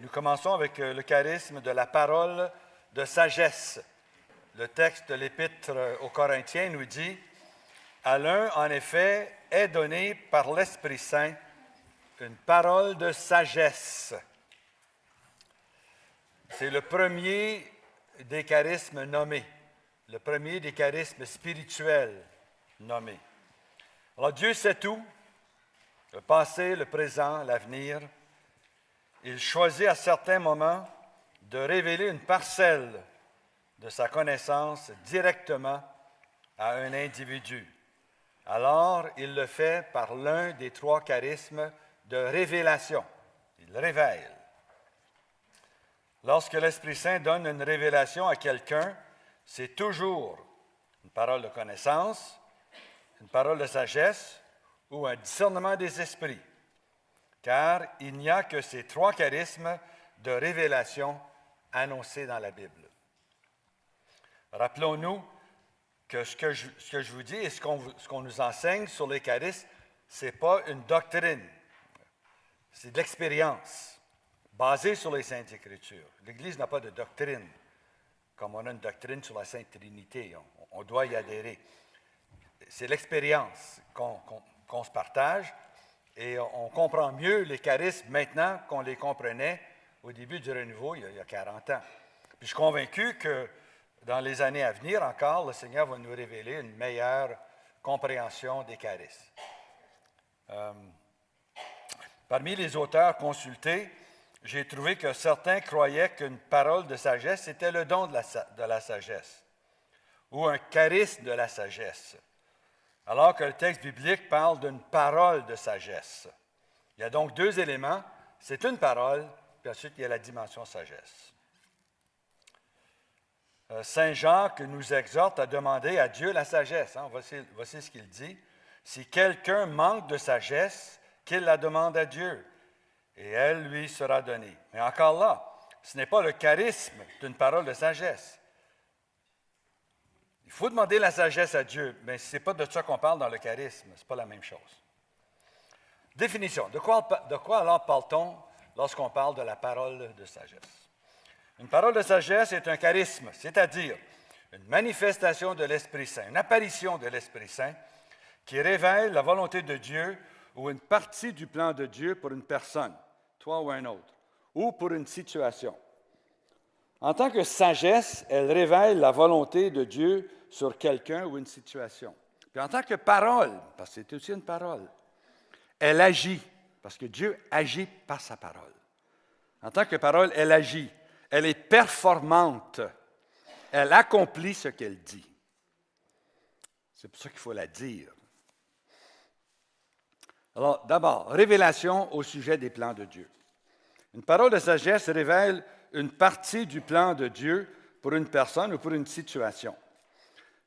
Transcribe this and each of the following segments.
Nous commençons avec le charisme de la parole de sagesse. Le texte de l'Épître aux Corinthiens nous dit « À l'un, en effet, est donné par l'Esprit Saint une parole de sagesse. » C'est le premier des charismes nommés, le premier des charismes spirituels nommés. Alors Dieu sait tout, le passé, le présent, l'avenir. Il choisit à certains moments de révéler une parcelle de sa connaissance directement à un individu. Alors, il le fait par l'un des trois charismes de révélation. Il révèle. Lorsque l'Esprit Saint donne une révélation à quelqu'un, c'est toujours une parole de connaissance, une parole de sagesse ou un discernement des esprits, car il n'y a que ces trois charismes de révélation annoncés dans la Bible. Rappelons-nous que ce que je vous dis et ce qu'on nous enseigne sur les charismes, ce n'est pas une doctrine, c'est de l'expérience, basée sur les Saintes Écritures. L'Église n'a pas de doctrine, comme on a une doctrine sur la Sainte Trinité, on doit y adhérer. C'est l'expérience qu'on se partage et on comprend mieux les charismes maintenant qu'on les comprenait au début du renouveau, il y a 40 ans. Puis je suis convaincu que dans les années à venir encore, le Seigneur va nous révéler une meilleure compréhension des charismes. Parmi les auteurs consultés, j'ai trouvé que certains croyaient qu'une parole de sagesse, c'était le don de la sagesse, ou un charisme de la sagesse, alors que le texte biblique parle d'une parole de sagesse. Il y a donc deux éléments, c'est une parole, puis ensuite il y a la dimension sagesse. Saint Jacques nous exhorte à demander à Dieu la sagesse. Voici ce qu'il dit. Si quelqu'un manque de sagesse, qu'il la demande à Dieu, et elle lui sera donnée. Mais encore là, ce n'est pas le charisme d'une parole de sagesse. Il faut demander la sagesse à Dieu, mais ce n'est pas de ça qu'on parle dans le charisme, ce n'est pas la même chose. Définition. De quoi alors parle-t-on lorsqu'on parle de la parole de sagesse? Une parole de sagesse est un charisme, c'est-à-dire une manifestation de l'Esprit Saint, une apparition de l'Esprit Saint qui révèle la volonté de Dieu ou une partie du plan de Dieu pour une personne, toi ou un autre, ou pour une situation. En tant que sagesse, elle révèle la volonté de Dieu sur quelqu'un ou une situation. Puis en tant que parole, parce que c'est aussi une parole, elle agit, parce que Dieu agit par sa parole. En tant que parole, elle agit. Elle est performante. Elle accomplit ce qu'elle dit. C'est pour ça qu'il faut la dire. Alors, d'abord, révélation au sujet des plans de Dieu. Une parole de sagesse révèle une partie du plan de Dieu pour une personne ou pour une situation.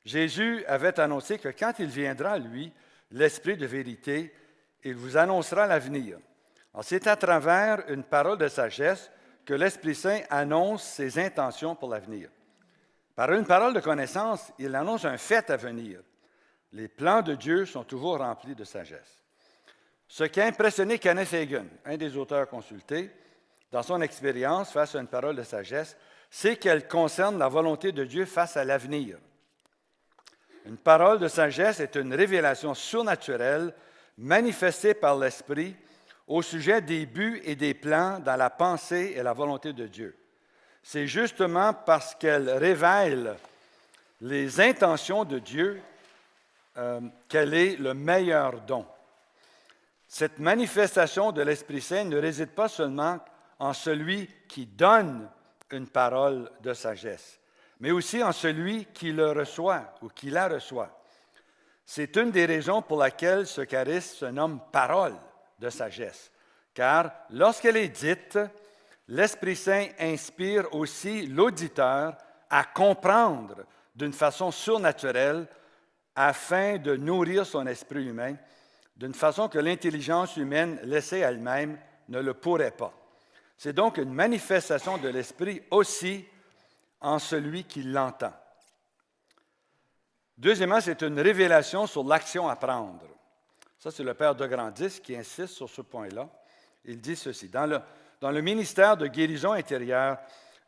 Jésus avait annoncé que quand il viendra, lui, l'Esprit de vérité, il vous annoncera l'avenir. Alors, c'est à travers une parole de sagesse que l'Esprit Saint annonce ses intentions pour l'avenir. Par une parole de connaissance, il annonce un fait à venir. Les plans de Dieu sont toujours remplis de sagesse. Ce qui a impressionné Kenneth Hagin, un des auteurs consultés, dans son expérience face à une parole de sagesse, c'est qu'elle concerne la volonté de Dieu face à l'avenir. Une parole de sagesse est une révélation surnaturelle manifestée par l'Esprit au sujet des buts et des plans dans la pensée et la volonté de Dieu. C'est justement parce qu'elle révèle les intentions de Dieu qu'elle est le meilleur don. Cette manifestation de l'Esprit Saint ne réside pas seulement en celui qui donne une parole de sagesse, mais aussi en celui qui le reçoit ou qui la reçoit. C'est une des raisons pour laquelle ce charisme se nomme parole de sagesse, car lorsqu'elle est dite, l'Esprit Saint inspire aussi l'auditeur à comprendre d'une façon surnaturelle afin de nourrir son esprit humain d'une façon que l'intelligence humaine laissée elle-même ne le pourrait pas. C'est donc une manifestation de l'Esprit aussi en celui qui l'entend. Deuxièmement, c'est une révélation sur l'action à prendre. Ça, c'est le père de Grandis qui insiste sur ce point-là. Il dit ceci. Dans dans le ministère de guérison intérieure,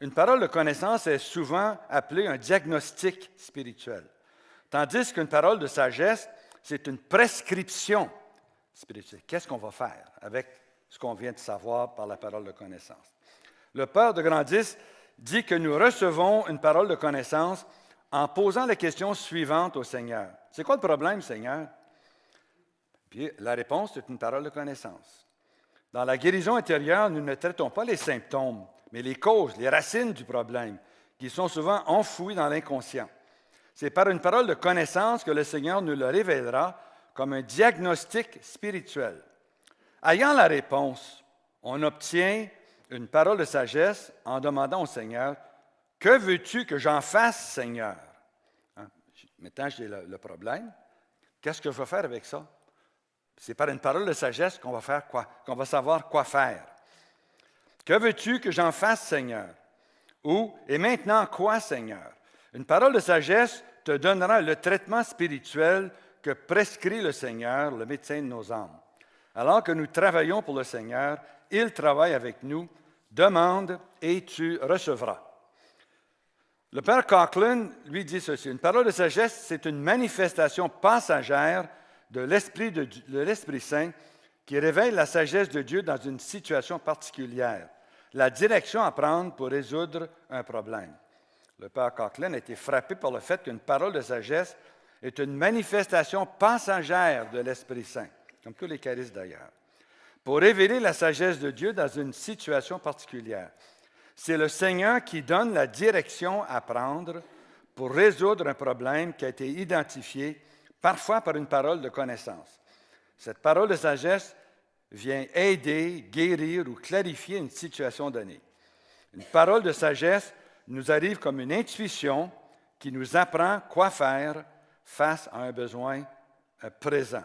une parole de connaissance est souvent appelée un diagnostic spirituel, tandis qu'une parole de sagesse, c'est une prescription spirituelle. Qu'est-ce qu'on va faire avec ce qu'on vient de savoir par la parole de connaissance? Le Père de Grandis dit que nous recevons une parole de connaissance en posant la question suivante au Seigneur. C'est quoi le problème, Seigneur? Puis la réponse, c'est une parole de connaissance. Dans la guérison intérieure, nous ne traitons pas les symptômes, mais les causes, les racines du problème, qui sont souvent enfouies dans l'inconscient. C'est par une parole de connaissance que le Seigneur nous le révélera comme un diagnostic spirituel. Ayant la réponse, on obtient une parole de sagesse en demandant au Seigneur, « Que veux-tu que j'en fasse, Seigneur? » Maintenant, j'ai le problème. Qu'est-ce que je vais faire avec ça? C'est par une parole de sagesse qu'on va faire quoi? Qu'on va savoir quoi faire. Que veux-tu que j'en fasse, Seigneur? Ou, et maintenant quoi, Seigneur? Une parole de sagesse te donnera le traitement spirituel que prescrit le Seigneur, le médecin de nos âmes. Alors que nous travaillons pour le Seigneur, il travaille avec nous. Demande et tu recevras. Le Père Coughlin, lui, dit ceci. Une parole de sagesse, c'est une manifestation passagère de l'Esprit Saint qui révèle la sagesse de Dieu dans une situation particulière, la direction à prendre pour résoudre un problème. Le Père Coughlin a été frappé par le fait qu'une parole de sagesse est une manifestation passagère de l'Esprit Saint, comme tous les charismes d'ailleurs, pour révéler la sagesse de Dieu dans une situation particulière. C'est le Seigneur qui donne la direction à prendre pour résoudre un problème qui a été identifié parfois par une parole de connaissance. Cette parole de sagesse vient aider, guérir ou clarifier une situation donnée. Une parole de sagesse nous arrive comme une intuition qui nous apprend quoi faire face à un besoin présent.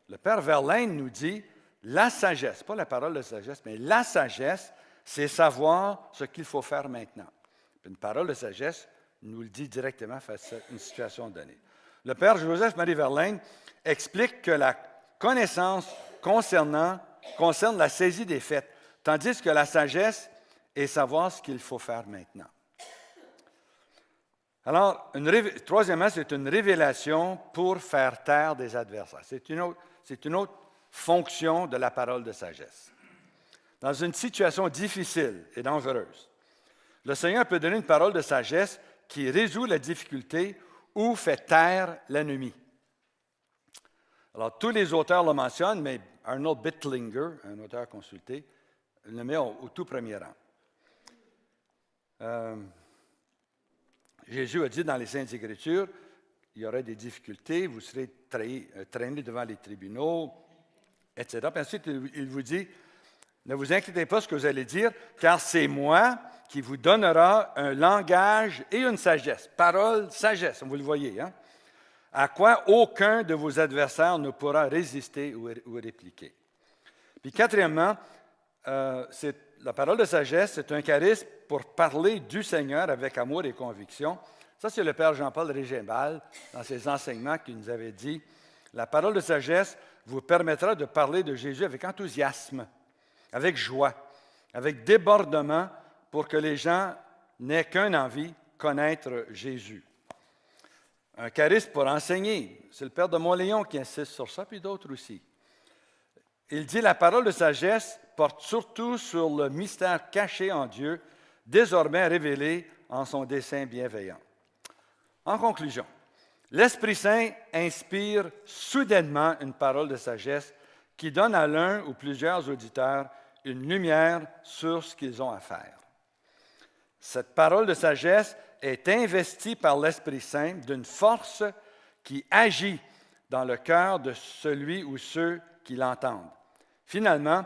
Le Père Verlaine nous dit, la sagesse, pas la parole de sagesse, mais la sagesse, c'est savoir ce qu'il faut faire maintenant. Une parole de sagesse nous le dit directement face à une situation donnée. Le Père Joseph-Marie Verlaine explique que la connaissance concerne la saisie des faits, tandis que la sagesse est savoir ce qu'il faut faire maintenant. Alors, troisièmement, c'est une révélation pour faire taire des adversaires. C'est une autre fonction de la parole de sagesse. Dans une situation difficile et dangereuse, le Seigneur peut donner une parole de sagesse qui résout la difficulté ou fait taire l'ennemi. Alors, tous les auteurs le mentionnent, mais Arnold Bittlinger, un auteur consulté, le met au tout premier rang. Jésus a dit dans les Saintes Écritures, il y aurait des difficultés, vous serez traînés devant les tribunaux, etc. Puis ensuite, il vous dit, ne vous inquiétez pas de ce que vous allez dire, car c'est moi qui vous donnera un langage et une sagesse. Parole, sagesse, vous le voyez, hein? À quoi aucun de vos adversaires ne pourra résister ou répliquer. Puis quatrièmement, la parole de sagesse, c'est un charisme pour parler du Seigneur avec amour et conviction. Ça, c'est le Père Jean-Paul Régembal, dans ses enseignements, qui nous avait dit, la parole de sagesse vous permettra de parler de Jésus avec enthousiasme, avec joie, avec débordement, pour que les gens n'aient qu'une envie, connaître Jésus. Un charisme pour enseigner. C'est le Père de Montléon qui insiste sur ça, puis d'autres aussi. Il dit, la parole de sagesse porte surtout sur le mystère caché en Dieu, désormais révélé en son dessein bienveillant. En conclusion, l'Esprit Saint inspire soudainement une parole de sagesse qui donne à l'un ou plusieurs auditeurs une lumière sur ce qu'ils ont à faire. Cette parole de sagesse est investie par l'Esprit Saint d'une force qui agit dans le cœur de celui ou ceux qui l'entendent. Finalement,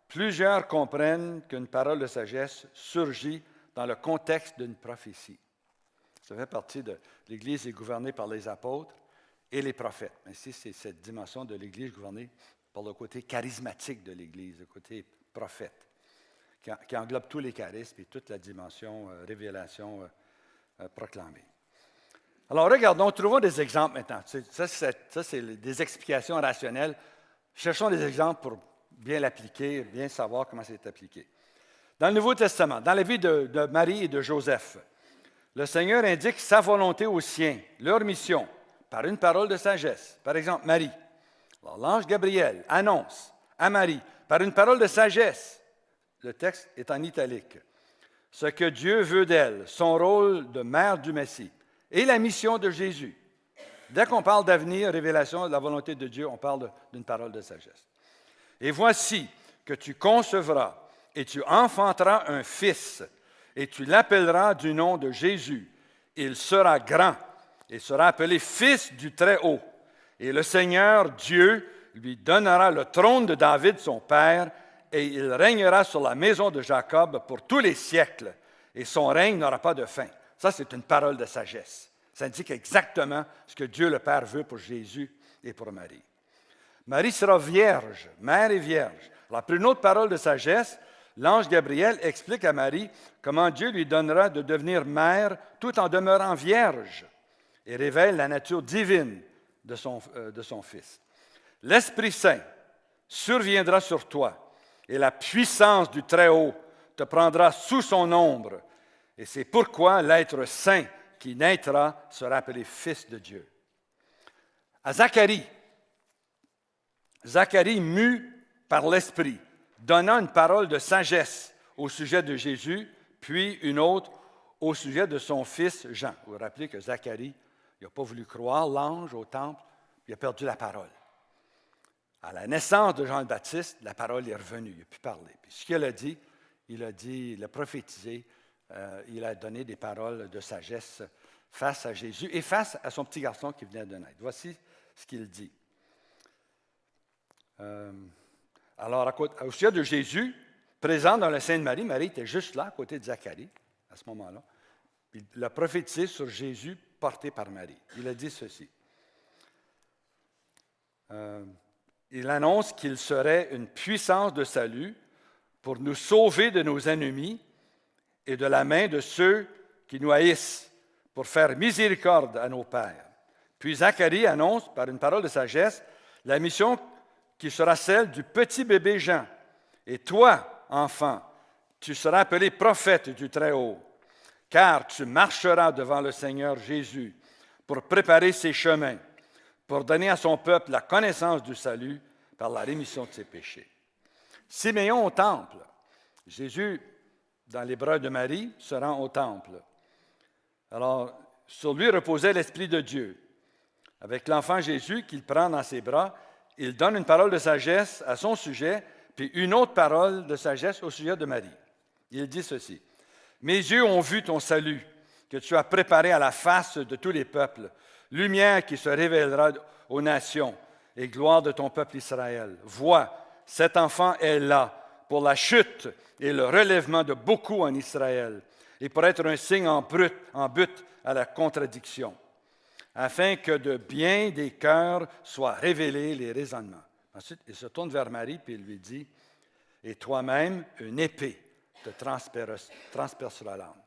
plusieurs comprennent qu'une parole de sagesse surgit dans le contexte d'une prophétie. Ça fait partie de l'Église est gouvernée par les apôtres et les prophètes. Mais ici, c'est cette dimension de l'Église gouvernée par le côté charismatique de l'Église, le côté prophète, qui englobe tous les charismes et toute la dimension révélation proclamée. Alors, regardons, trouvons des exemples maintenant. Ça, c'est des explications rationnelles. Cherchons des exemples pour bien l'appliquer, bien savoir comment c'est appliqué. Dans le Nouveau Testament, dans la vie de Marie et de Joseph, le Seigneur indique sa volonté aux siens, leur mission, par une parole de sagesse. Par exemple, Marie. Alors, l'ange Gabriel annonce à Marie, par une parole de sagesse, le texte est en italique, ce que Dieu veut d'elle, son rôle de mère du Messie et la mission de Jésus. Dès qu'on parle d'avenir, révélation de la volonté de Dieu, on parle d'une parole de sagesse. Et voici que tu concevras et tu enfanteras un fils, et tu l'appelleras du nom de Jésus. Il sera grand et sera appelé Fils du Très-Haut. Et le Seigneur Dieu lui donnera le trône de David, son père, et il régnera sur la maison de Jacob pour tous les siècles, et son règne n'aura pas de fin. Ça, c'est une parole de sagesse. Ça indique exactement ce que Dieu le Père veut pour Jésus et pour Marie. Marie sera vierge, mère et vierge. Alors, après une autre parole de sagesse, l'ange Gabriel explique à Marie comment Dieu lui donnera de devenir mère tout en demeurant vierge et révèle la nature divine de son Fils. L'Esprit Saint surviendra sur toi et la puissance du Très-Haut te prendra sous son ombre. Et c'est pourquoi l'être saint qui naîtra sera appelé Fils de Dieu. À Zacharie, mu par l'Esprit, donnant une parole de sagesse au sujet de Jésus, puis une autre au sujet de son fils Jean. Vous vous rappelez que Zacharie, il n'a pas voulu croire l'ange au temple, il a perdu la parole. À la naissance de Jean le Baptiste, la parole est revenue, il a pu parler. Puis ce qu'il a dit, il a prophétisé, il a donné des paroles de sagesse face à Jésus et face à son petit garçon qui venait de naître. Voici ce qu'il dit. Alors, au sujet de Jésus, présent dans le sein de Marie, Marie était juste là, à côté de Zacharie, à ce moment-là. Puis il a prophétisé sur Jésus porté par Marie. Il a dit ceci. Il annonce qu'il serait une puissance de salut pour nous sauver de nos ennemis et de la main de ceux qui nous haïssent, pour faire miséricorde à nos pères. Puis Zacharie annonce, par une parole de sagesse, la mission qui sera celle du petit bébé Jean. Et toi, enfant, tu seras appelé prophète du Très-Haut, car tu marcheras devant le Seigneur Jésus pour préparer ses chemins, pour donner à son peuple la connaissance du salut par la rémission de ses péchés. Siméon au temple. Jésus, dans les bras de Marie, se rend au temple. Alors, sur lui reposait l'Esprit de Dieu. Avec l'enfant Jésus qu'il prend dans ses bras, il donne une parole de sagesse à son sujet, puis une autre parole de sagesse au sujet de Marie. Il dit ceci. « Mes yeux ont vu ton salut, que tu as préparé à la face de tous les peuples, lumière qui se révélera aux nations et gloire de ton peuple Israël. Vois, cet enfant est là pour la chute et le relèvement de beaucoup en Israël, et pour être un signe en but à la contradiction, afin que de bien des cœurs soient révélés les raisonnements. » Ensuite, il se tourne vers Marie et il lui dit, « Et toi-même, une épée te transpercera l'âme. »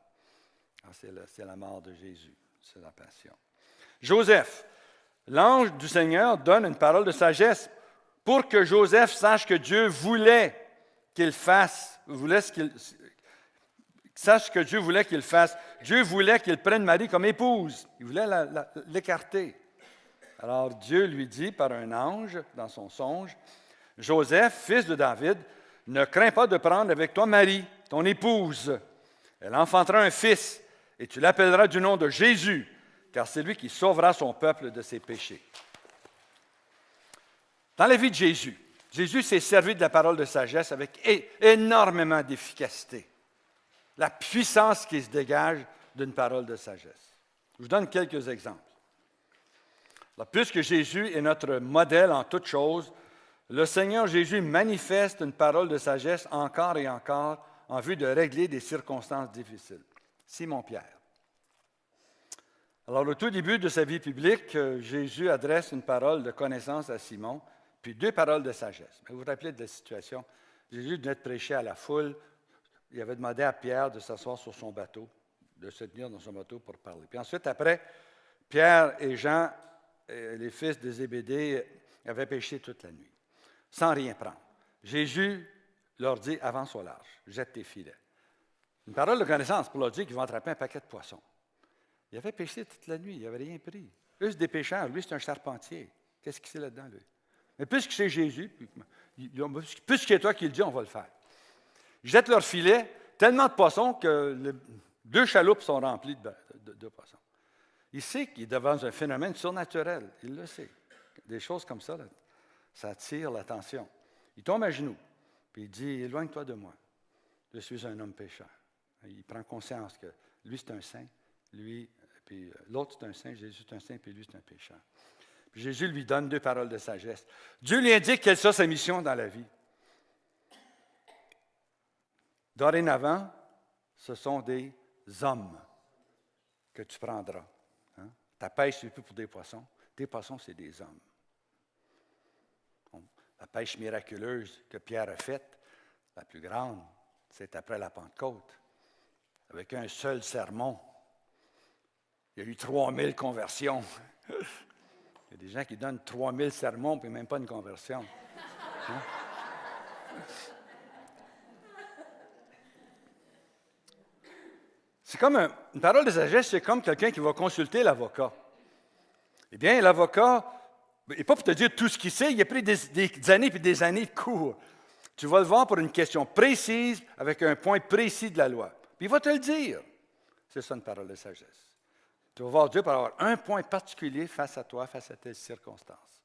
C'est la mort de Jésus, c'est la passion. Joseph, l'ange du Seigneur donne une parole de sagesse pour que Joseph sache que Dieu voulait qu'il fasse, sache ce que Dieu voulait qu'il fasse. Dieu voulait qu'il prenne Marie comme épouse. Il voulait l'écarter. Alors Dieu lui dit par un ange dans son songe, « Joseph, fils de David, ne crains pas de prendre avec toi Marie, ton épouse. Elle enfantera un fils, et tu l'appelleras du nom de Jésus, car c'est lui qui sauvera son peuple de ses péchés. » Dans la vie de Jésus, Jésus s'est servi de la parole de sagesse avec énormément d'efficacité. La puissance qui se dégage d'une parole de sagesse. Je vous donne quelques exemples. Alors, puisque Jésus est notre modèle en toutes choses, le Seigneur Jésus manifeste une parole de sagesse encore et encore en vue de régler des circonstances difficiles. Simon-Pierre. Alors, au tout début de sa vie publique, Jésus adresse une parole de connaissance à Simon, puis deux paroles de sagesse. Mais vous vous rappelez de la situation? Jésus venait de prêcher à la foule. Il avait demandé à Pierre de s'asseoir sur son bateau, de se tenir dans son bateau pour parler. Puis ensuite, après, Pierre et Jean, les fils de Zébédée, avaient pêché toute la nuit, sans rien prendre. Jésus leur dit, avance au large, jette tes filets. Une parole de connaissance pour leur dire qu'ils vont attraper un paquet de poissons. Il avait pêché toute la nuit, il n'avait rien pris. Eux, c'est des pêcheurs, lui, c'est un charpentier. Qu'est-ce qu'il sait là-dedans, lui? Mais puisque c'est Jésus, puisque c'est toi qui le dis, on va le faire. Ils jettent leur filet, tellement de poissons que 2 chaloupes sont remplies de poissons. Il sait qu'il est devant un phénomène surnaturel. Il le sait. Des choses comme ça, là, ça attire l'attention. Il tombe à genoux, puis il dit, éloigne-toi de moi. Je suis un homme pécheur. Il prend conscience que lui, c'est un saint, lui, puis l'autre, c'est un saint, Jésus, c'est un saint, puis lui, c'est un pécheur. Puis Jésus lui donne 2 paroles de sagesse. Dieu lui indique quelle sera sa mission dans la vie. Dorénavant, ce sont des hommes que tu prendras. Hein? Ta pêche, ce n'est plus pour des poissons. Tes poissons, c'est des hommes. Bon, la pêche miraculeuse que Pierre a faite, la plus grande, c'est après la Pentecôte. Avec un seul sermon, il y a eu 3000 conversions. Il y a des gens qui donnent 3000 sermons et même pas une conversion. Hein? C'est comme une parole de sagesse, c'est comme quelqu'un qui va consulter l'avocat. Eh bien, l'avocat, il n'est pas pour te dire tout ce qu'il sait, il a pris des années et des années de cours. Tu vas le voir pour une question précise, avec un point précis de la loi. Puis il va te le dire. C'est ça une parole de sagesse. Tu vas voir Dieu pour avoir un point particulier face à toi, face à tes circonstances.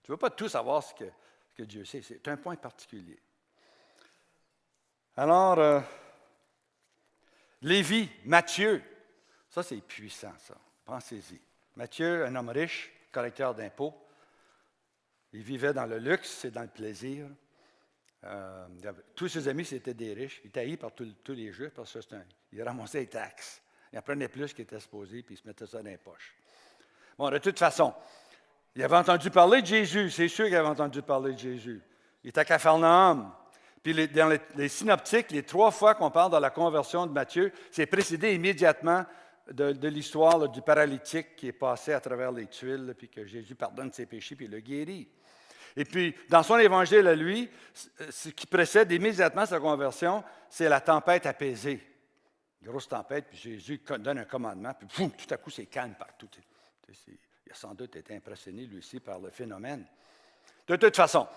Tu ne veux pas tout savoir ce que Dieu sait, c'est un point particulier. Alors, Lévi, Matthieu, ça c'est puissant, ça. Pensez-y. Matthieu, un homme riche, collecteur d'impôts. Il vivait dans le luxe et dans le plaisir. Tous ses amis, c'était des riches. Il était haï par tous les Juifs parce qu'il ramassait les taxes. Il en prenait plus qu'il était supposé, puis il se mettait ça dans les poches. Bon, de toute façon, il avait entendu parler de Jésus. C'est sûr qu'il avait entendu parler de Jésus. Il était à Capharnaüm. Puis dans les synoptiques, les 3 fois qu'on parle de la conversion de Matthieu, c'est précédé immédiatement de l'histoire là, du paralytique qui est passé à travers les tuiles, puis que Jésus pardonne ses péchés, puis il le guérit. Et puis, dans son évangile à lui, ce qui précède immédiatement sa conversion, c'est la tempête apaisée. Grosse tempête, puis Jésus donne un commandement, puis boum, tout à coup, c'est calme partout. Il a sans doute été impressionné, lui aussi, par le phénomène. De toute façon,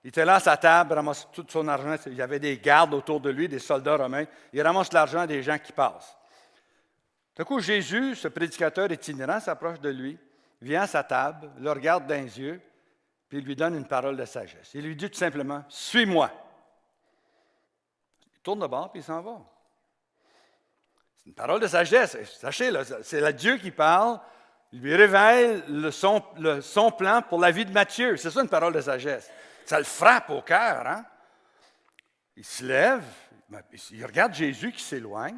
il était là à sa table, ramasse tout son argent. Il y avait des gardes autour de lui, des soldats romains. Il ramasse l'argent des gens qui passent. Tout à coup, Jésus, ce prédicateur itinérant, s'approche de lui, vient à sa table, le regarde dans les yeux, puis il lui donne une parole de sagesse. Il lui dit tout simplement, « Suis-moi ». Il tourne de bord, puis il s'en va. C'est une parole de sagesse. Sachez, là, c'est Dieu qui parle. Il lui révèle son plan pour la vie de Matthieu. C'est ça une parole de sagesse. Ça le frappe au cœur. Hein? Il se lève, il regarde Jésus qui s'éloigne.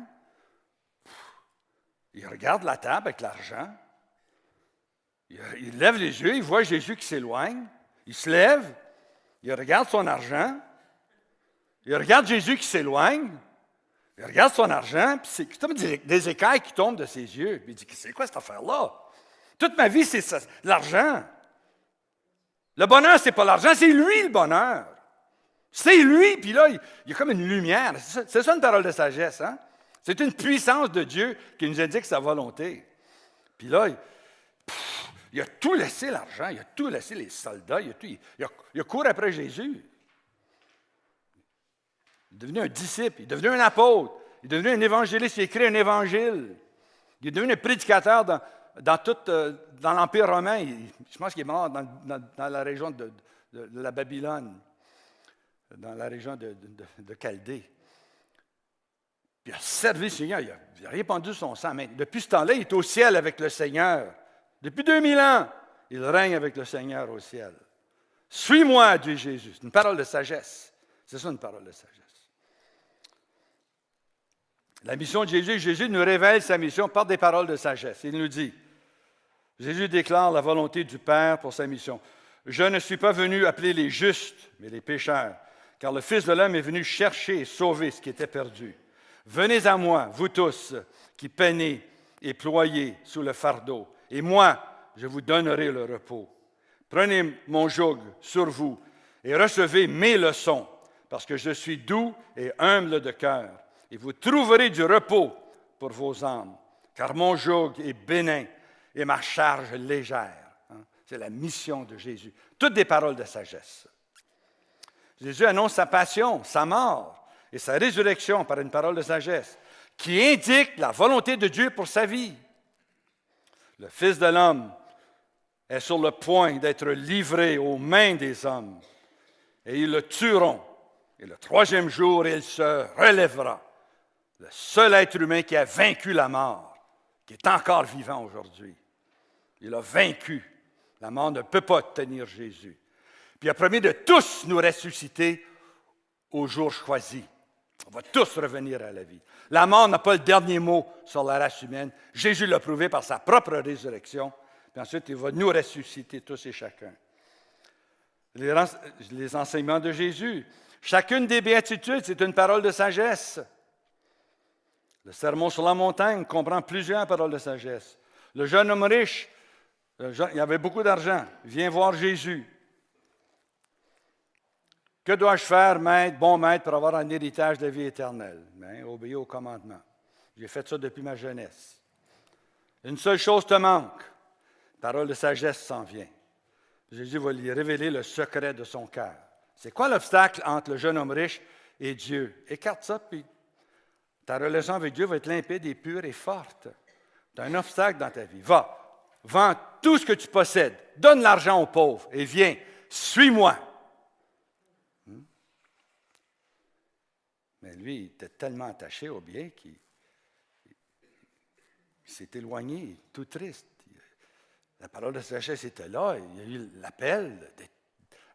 Il regarde la table avec l'argent. Il lève les yeux, il voit Jésus qui s'éloigne. Il se lève, il regarde son argent. Il regarde Jésus qui s'éloigne. Il regarde son argent, puis c'est comme des écailles qui tombent de ses yeux. Puis il dit, c'est quoi cette affaire-là? Toute ma vie, c'est ça, l'argent. Le bonheur, c'est pas l'argent, c'est lui le bonheur. C'est lui, puis là, il y a comme une lumière. C'est ça une parole de sagesse, hein? C'est une puissance de Dieu qui nous indique sa volonté. Puis là, il a tout laissé l'argent, il a tout laissé les soldats, il a couru après Jésus. Il est devenu un disciple, il est devenu un apôtre, il est devenu un évangéliste, il a écrit un évangile. Il est devenu un prédicateur dans l'Empire romain. Je pense qu'il est mort dans la région de la Babylone, dans la région de Chaldée. Puis il a servi le Seigneur, il a répandu son sang. Mais depuis ce temps-là, il est au ciel avec le Seigneur. Depuis 2000 ans, il règne avec le Seigneur au ciel. Suis-moi, dit Jésus. C'est une parole de sagesse. C'est ça une parole de sagesse. La mission de Jésus nous révèle sa mission par des paroles de sagesse. Il nous dit, Jésus déclare la volonté du Père pour sa mission. « Je ne suis pas venu appeler les justes, mais les pécheurs, car le Fils de l'homme est venu chercher et sauver ce qui était perdu. Venez à moi, vous tous, qui peinez et ployez sous le fardeau, et moi, je vous donnerai le repos. Prenez mon joug sur vous et recevez mes leçons, parce que je suis doux et humble de cœur, et vous trouverez du repos pour vos âmes, car mon joug est bénin et ma charge légère. C'est la mission de Jésus. Toutes des paroles de sagesse. Jésus annonce sa passion, sa mort et sa résurrection par une parole de sagesse qui indique la volonté de Dieu pour sa vie. Le Fils de l'homme est sur le point d'être livré aux mains des hommes et ils le tueront. Et le troisième jour, il se relèvera. Le seul être humain qui a vaincu la mort, qui est encore vivant aujourd'hui. Il a vaincu. La mort ne peut pas tenir Jésus. Puis il a promis de tous nous ressusciter au jour choisi. On va tous revenir à la vie. La mort n'a pas le dernier mot sur la race humaine. Jésus l'a prouvé par sa propre résurrection. Puis ensuite, il va nous ressusciter tous et chacun. Les enseignements de Jésus. Chacune des béatitudes, c'est une parole de sagesse. Le sermon sur la montagne comprend plusieurs paroles de sagesse. Le jeune homme riche, il avait beaucoup d'argent, vient voir Jésus. Que dois-je faire, maître, bon maître, pour avoir un héritage de la vie éternelle? Bien, obéir au commandement. J'ai fait ça depuis ma jeunesse. Une seule chose te manque. Parole de sagesse s'en vient. Jésus va lui révéler le secret de son cœur. C'est quoi l'obstacle entre le jeune homme riche et Dieu? Écarte ça, puis ta relation avec Dieu va être limpide et pure et forte. Tu as un obstacle dans ta vie. Va, vends tout ce que tu possèdes, donne l'argent aux pauvres et viens, suis-moi. Mais lui, il était tellement attaché au bien qu'il s'est éloigné, tout triste. La parole de sagesse était là, il y a eu l'appel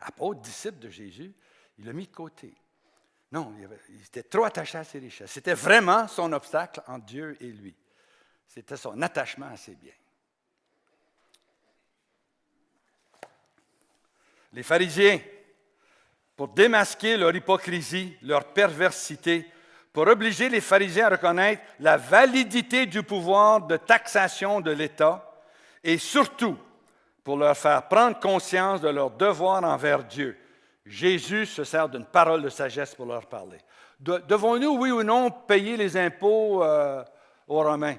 d'apôtre, disciple de Jésus, il l'a mis de côté. Non, il était trop attaché à ses richesses. C'était vraiment son obstacle entre Dieu et lui. C'était son attachement à ses biens. Les pharisiens, pour démasquer leur hypocrisie, leur perversité, pour obliger les pharisiens à reconnaître la validité du pouvoir de taxation de l'État et surtout pour leur faire prendre conscience de leur devoir envers Dieu. Jésus se sert d'une parole de sagesse pour leur parler. Devons-nous, oui ou non, payer les impôts aux Romains?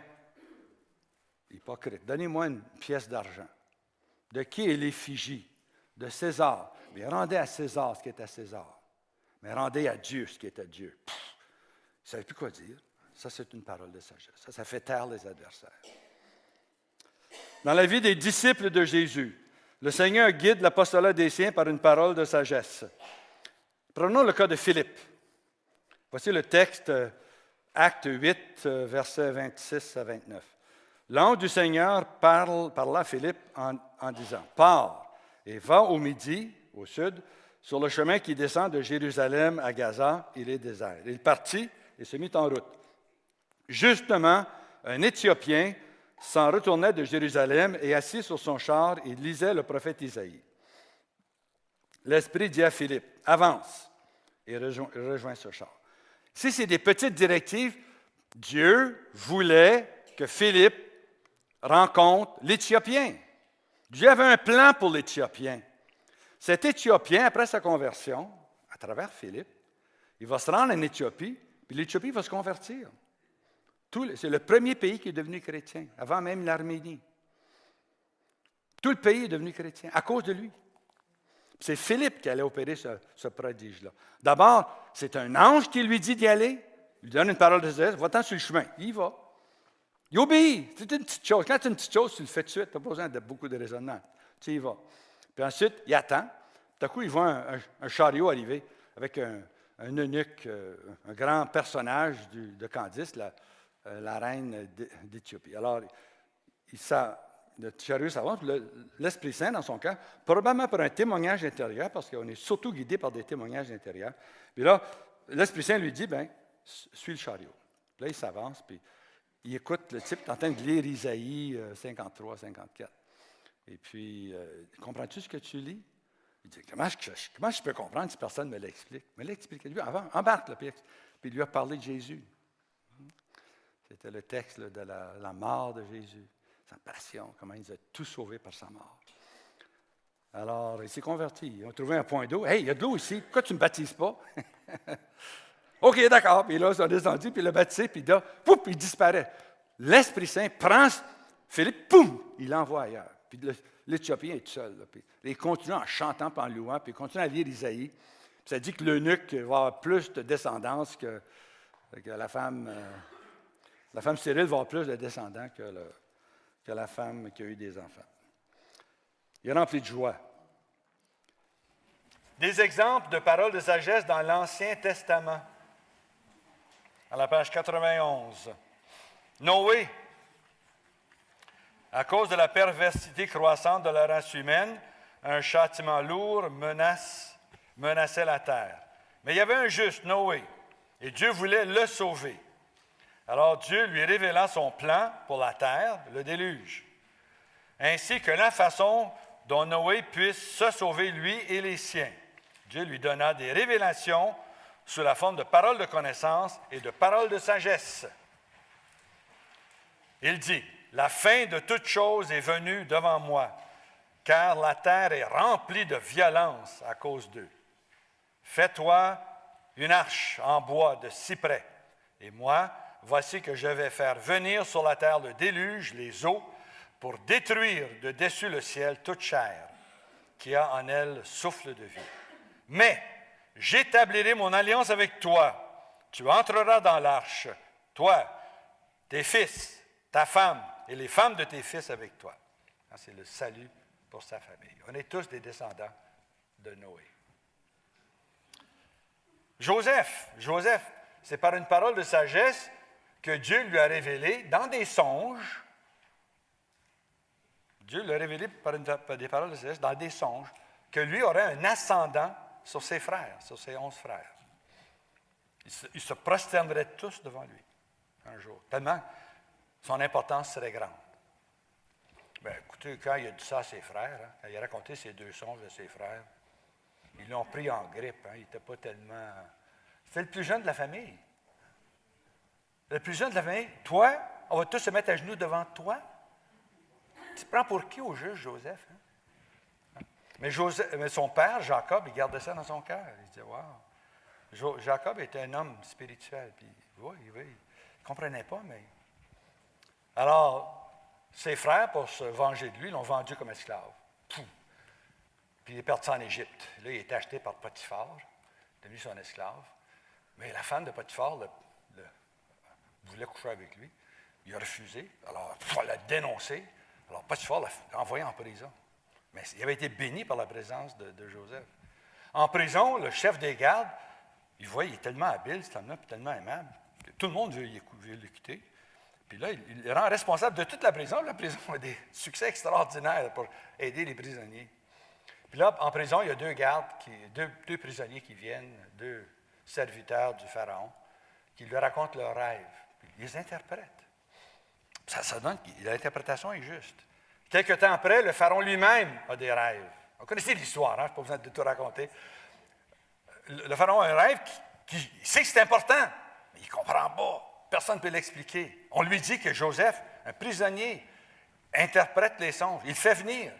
Hypocrite. Donnez-moi une pièce d'argent. De qui est l'effigie? De César. Mais rendez à César ce qui est à César. Mais rendez à Dieu ce qui est à Dieu. Ils ne savaient plus quoi dire. Ça, c'est une parole de sagesse. Ça fait taire les adversaires. Dans la vie des disciples de Jésus, le Seigneur guide l'apostolat des siens par une parole de sagesse. Prenons le cas de Philippe. Voici le texte, Acte 8, versets 26 à 29. L'ange du Seigneur parla à Philippe en disant, « Pars et va au midi, au sud, sur le chemin qui descend de Jérusalem à Gaza, il est désert. » Il partit et se mit en route. Justement, un Éthiopien s'en retournait de Jérusalem et assis sur son char, il lisait le prophète Isaïe. L'Esprit dit à Philippe, « Avance » et rejoint ce char. Si c'est des petites directives, Dieu voulait que Philippe rencontre l'Éthiopien. Dieu avait un plan pour l'Éthiopien. Cet Éthiopien, après sa conversion, à travers Philippe, il va se rendre en Éthiopie, puis l'Éthiopie va se convertir. C'est le premier pays qui est devenu chrétien, avant même l'Arménie. Tout le pays est devenu chrétien à cause de lui. C'est Philippe qui allait opérer ce prodige-là. D'abord, c'est un ange qui lui dit d'y aller. Il lui donne une parole de sagesse, va-t'en sur le chemin. Il y va. Il obéit. C'est une petite chose. Quand c'est une petite chose, tu le fais tout de suite. Tu n'as pas besoin de beaucoup de raisonnement. Tu y vas. Puis ensuite, il attend. Tout à coup, il voit un chariot arriver avec un eunuque, un grand personnage de Candice, la reine d'Éthiopie. Alors, le chariot s'avance, l'Esprit Saint dans son cœur, probablement par un témoignage intérieur, parce qu'on est surtout guidé par des témoignages intérieurs. Puis là, l'Esprit Saint lui dit, suis le chariot. Puis là, il s'avance, puis il écoute le type, est en train de lire Isaïe 53, 54. Et puis, comprends-tu ce que tu lis? Il dit, comment je peux comprendre si personne ne me l'explique? Me l'explique. Lui, avant, embarque, là, puis il lui a parlé de Jésus. C'était le texte de la mort de Jésus, sa passion, comment il nous a tout sauvé par sa mort. Alors, il s'est converti. Ils ont trouvé un point d'eau. « Hey, il y a de l'eau ici. Pourquoi tu ne me baptises pas? » OK, d'accord. Puis là, ils sont descendus, puis il l'a baptisé, puis là, pouf, il disparaît. L'Esprit Saint prend Philippe, poum, il l'envoie ailleurs. Puis l'Éthiopien est tout seul. Là, puis il continue en chantant, puis en louant, puis il continue à lire Isaïe. Puis ça dit que l'eunuque va avoir plus de descendance que la femme. La femme stérile va avoir plus de descendants que la femme qui a eu des enfants. Il est rempli de joie. Des exemples de paroles de sagesse dans l'Ancien Testament. À la page 91. Noé, à cause de la perversité croissante de la race humaine, un châtiment lourd menaçait la terre. Mais il y avait un juste, Noé, et Dieu voulait le sauver. Alors Dieu lui révéla son plan pour la terre, le déluge, ainsi que la façon dont Noé puisse se sauver lui et les siens. Dieu lui donna des révélations sous la forme de paroles de connaissance et de paroles de sagesse. Il dit, « La fin de toute chose est venue devant moi, car la terre est remplie de violence à cause d'eux. Fais-toi une arche en bois de cyprès, et moi, voici que je vais faire venir sur la terre le déluge, les eaux, pour détruire de dessus le ciel toute chair, qui a en elle souffle de vie. Mais j'établirai mon alliance avec toi. Tu entreras dans l'arche, toi, tes fils, ta femme et les femmes de tes fils avec toi. » C'est le salut pour sa famille. On est tous des descendants de Noé. Joseph, c'est par une parole de sagesse que Dieu lui a révélé dans des songes. Dieu l'a révélé par des paroles de sagesse dans des songes que lui aurait un ascendant sur ses frères, sur ses 11 frères. Ils se prosterneraient tous devant lui un jour, tellement son importance serait grande. Bien, écoutez, quand il a dit ça à ses frères, quand il a raconté ces 2 songes de ses frères, ils l'ont pris en grippe. Il n'était pas tellement... C'était le plus jeune de la famille. Le plus jeune de la famille. Toi, on va tous se mettre à genoux devant toi. Tu te prends pour qui au juste, Joseph? Mais son père, Jacob, il gardait ça dans son cœur. Il disait, wow. Jacob était un homme spirituel. Puis, oui, il ne comprenait pas, mais... Alors, ses frères, pour se venger de lui, l'ont vendu comme esclave. Puis il est parti en Égypte. Là, il a été acheté par Potiphar, devenu son esclave. Mais la femme de Potiphar voulait coucher avec lui. Il a refusé. Alors, il l'a dénoncé. Alors, Potiphar l'a envoyé en prison. Mais il avait été béni par la présence de Joseph. En prison, le chef des gardes, il voit, il est tellement habile, cet homme-là, puis tellement aimable, que tout le monde veut l'écouter. Puis là, il le rend responsable de toute la prison. La prison a des succès extraordinaires pour aider les prisonniers. Puis là, en prison, il y a 2 gardes, deux prisonniers qui viennent, 2 serviteurs du Pharaon, qui lui racontent leurs rêves. Puis ils les interprètent. Ça donne que l'interprétation est juste. Quelque temps après, le Pharaon lui-même a des rêves. Vous connaissez l'histoire, pas besoin de tout raconter. Le Pharaon a un rêve qui sait que c'est important, mais il ne comprend pas. Personne ne peut l'expliquer. On lui dit que Joseph, un prisonnier, interprète les songes. Il le fait venir.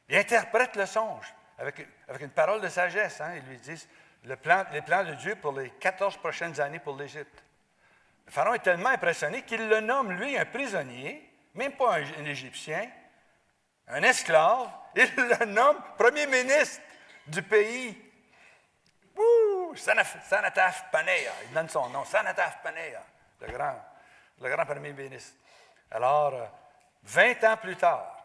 Il interprète le songe avec une parole de sagesse. Ils lui disent les plans de Dieu pour les 14 prochaines années pour l'Égypte. Le Pharaon est tellement impressionné qu'il le nomme, lui, un prisonnier, même pas un Égyptien, un esclave. Il le nomme premier ministre du pays. Sanataph Paneah. Il donne son nom, Sanataph Paneah. Le grand premier ministre. Alors, 20 ans plus tard,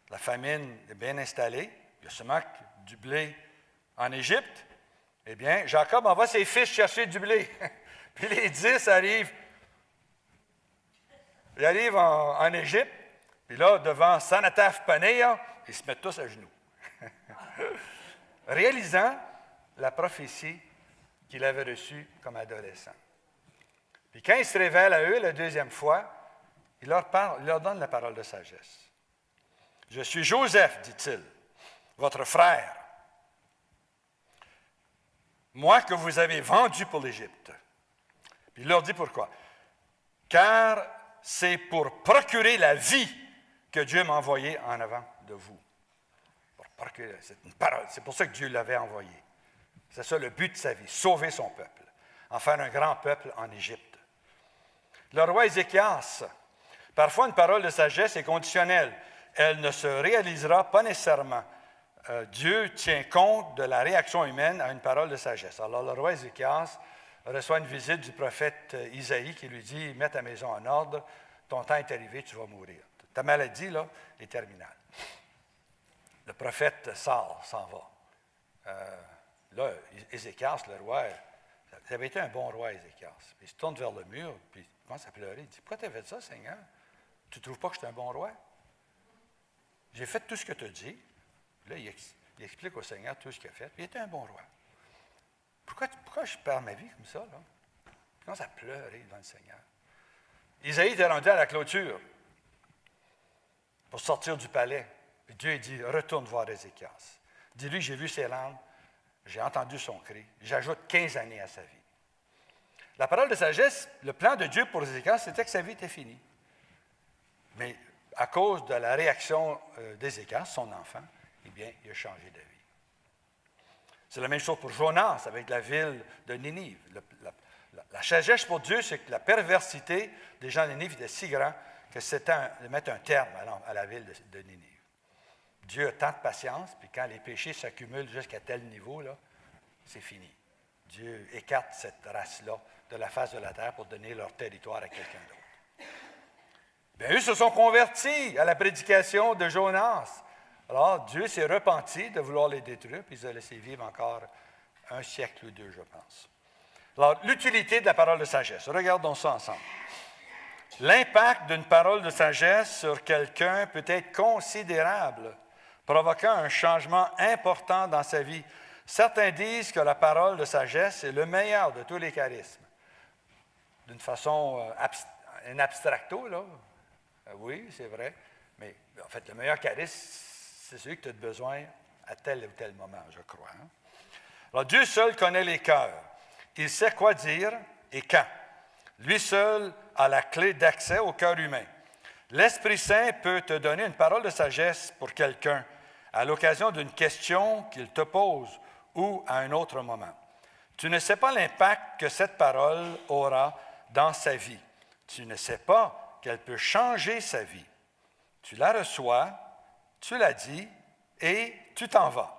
la famine est bien installée. Il y a seulement du blé en Égypte. Eh bien, Jacob envoie ses fils chercher du blé. Puis les 10 arrivent. Ils arrivent en Égypte. Puis là, devant Sanataph Paneah, ils se mettent tous à genoux. Réalisant la prophétie qu'il avait reçue comme adolescent. Puis quand il se révèle à eux la 2e fois, il leur donne la parole de sagesse. « Je suis Joseph, dit-il, votre frère, moi que vous avez vendu pour l'Égypte. » Puis il leur dit pourquoi. « Car c'est pour procurer la vie que Dieu m'a envoyé en avant de vous. » Parce que c'est une parole. C'est pour ça que Dieu l'avait envoyé. C'est ça le but de sa vie, sauver son peuple, en faire un grand peuple en Égypte. Le roi Ézéchias, parfois une parole de sagesse est conditionnelle. Elle ne se réalisera pas nécessairement. Dieu tient compte de la réaction humaine à une parole de sagesse. Alors le roi Ézéchias reçoit une visite du prophète Isaïe qui lui dit « Mets ta maison en ordre, ton temps est arrivé, tu vas mourir. Ta maladie là, est terminale. » Le prophète s'en va. Là, Ézéchias, le roi, ça avait été un bon roi, Ézéchias. Il se tourne vers le mur, puis il commence à pleurer. Il dit « Pourquoi tu as fait ça, Seigneur? Tu ne trouves pas que je suis un bon roi? J'ai fait tout ce que tu as dit. » Là, il explique au Seigneur tout ce qu'il a fait. Puis il était un bon roi. Pourquoi je perds ma vie comme ça, là? Il commence à pleurer devant le Seigneur. Isaïe était rendu à la clôture pour sortir du palais. Puis Dieu dit, retourne voir Ézéchias. Dis-lui, j'ai vu ses larmes, j'ai entendu son cri. J'ajoute 15 années à sa vie. La parole de sagesse, le plan de Dieu pour Ézéchias, c'était que sa vie était finie. Mais à cause de la réaction d'Ézéchias, son enfant, eh bien, il a changé de vie. C'est la même chose pour Jonas avec la ville de Ninive. La sagesse pour Dieu, c'est que la perversité des gens de Ninive était si grande que c'était de mettre un terme à la ville de Ninive. Dieu a tant de patience, puis quand les péchés s'accumulent jusqu'à tel niveau, là, c'est fini. Dieu écarte cette race-là de la face de la terre pour donner leur territoire à quelqu'un d'autre. Bien, eux se sont convertis à la prédication de Jonas. Alors, Dieu s'est repenti de vouloir les détruire, puis il a laissé vivre encore un siècle ou deux, je pense. Alors, l'utilité de la parole de sagesse. Regardons ça ensemble. L'impact d'une parole de sagesse sur quelqu'un peut être considérable, provoquant un changement important dans sa vie. Certains disent que la parole de sagesse est le meilleur de tous les charismes. D'une façon en abstracto, là. Oui, c'est vrai. Mais en fait, le meilleur charisme, c'est celui que tu as besoin à tel ou tel moment, je crois. Hein? Alors, Dieu seul connaît les cœurs. Il sait quoi dire et quand. Lui seul a la clé d'accès au cœur humain. L'Esprit Saint peut te donner une parole de sagesse pour quelqu'un à l'occasion d'une question qu'il te pose ou à un autre moment. Tu ne sais pas l'impact que cette parole aura dans sa vie. Tu ne sais pas qu'elle peut changer sa vie. Tu la reçois, tu la dis et tu t'en vas.